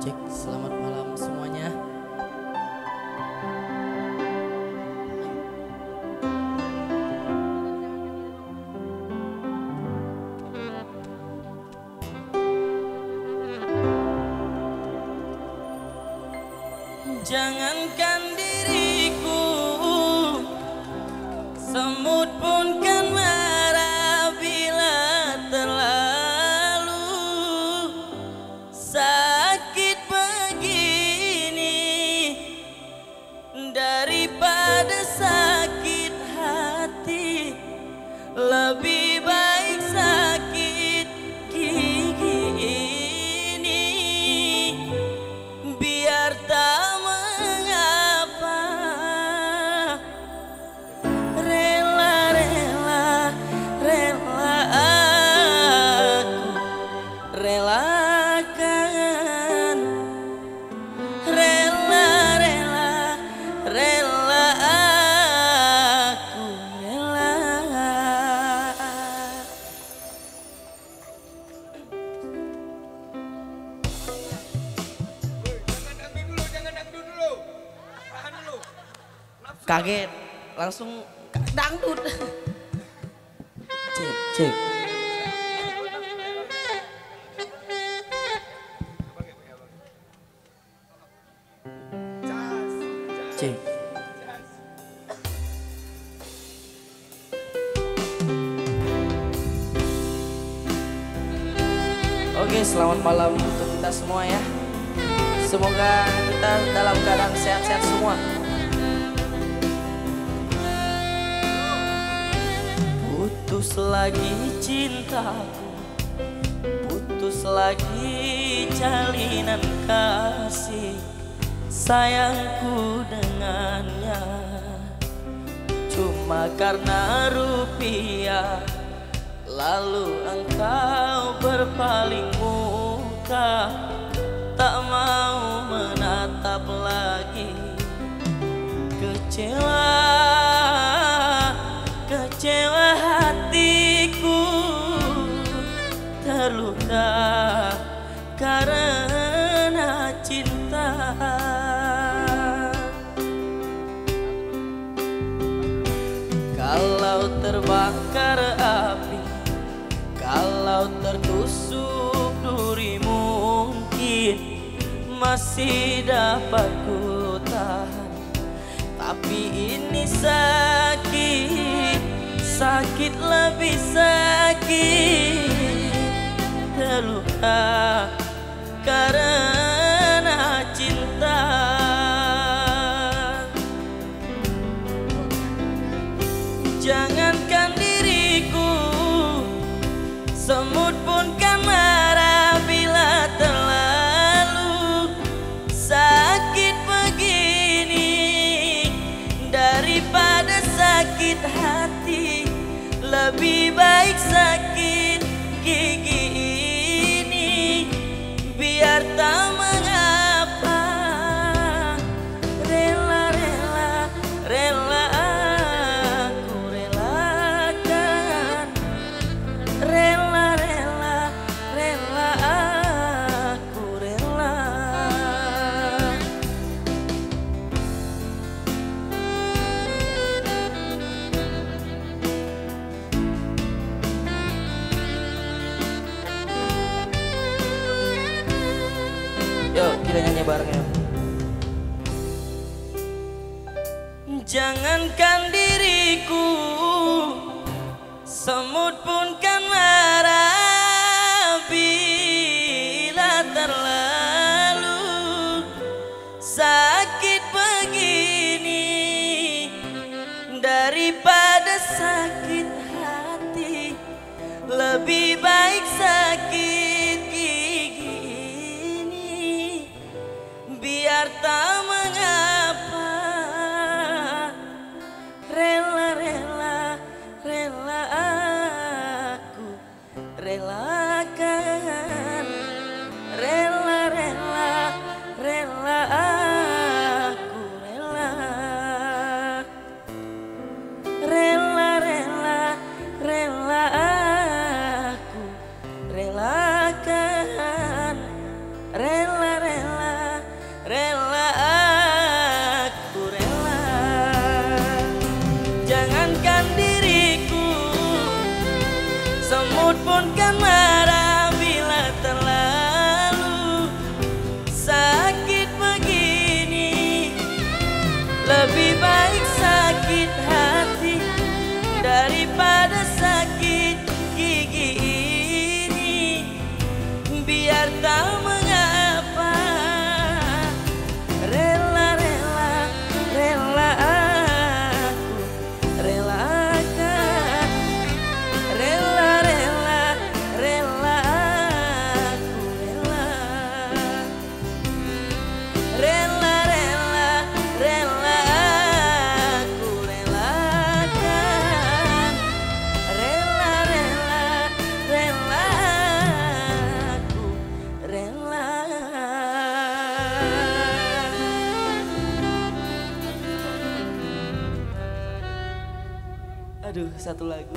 Cek, selamat malam semuanya. Jangankan diriku, semut pun kan marah bila terlalu sakit begini. Daripada sakit hati, lebih baik sakit gigi ini. Biar tak mengapa, rela aku relakan, rela aku rela. Kaget, langsung dangdut. Cek, cek. Cek. Oke, selamat malam untuk kita semua ya. Semoga kita dalam keadaan sehat-sehat semua. Putus lagi cintaku, putus lagi jalinan kasih sayangku dengannya. Cuma karena rupiah, lalu engkau berpaling muka, tak mau menatap lagi. Kecewa hatiku, terluka karena cinta. Kalau terbakar api, kalau tertusuk duri, mungkin masih dapat ku tahan. Tapi ini sakit lebih sakit, terluka karena cinta. Jangankan diriku, semut pun kan marah bila terlalu sakit begini. Daripada sakit hati, lebih baik sakit gigi ini. Biar tak mengapa, rela aku relakan, rela aku rela. Yuk kita nyanyi bareng ya. Jangankan diriku, semut pun kan marah bila terlalu sakit begini. Daripada sakit hati, lebih baik sakit gigi ini. Biar tak mengapa, rela Mohonkan marah bila terlalu sakit begini. Lebih baik sakit hati daripada sakit gigi ini. Biar tak mengapa, rela-rela, rela aku relakan. Rela-rela, rela aku rela. Rela-rela, rela aku relakan. Rela-rela, rela aku relakan. Aduh, satu lagu.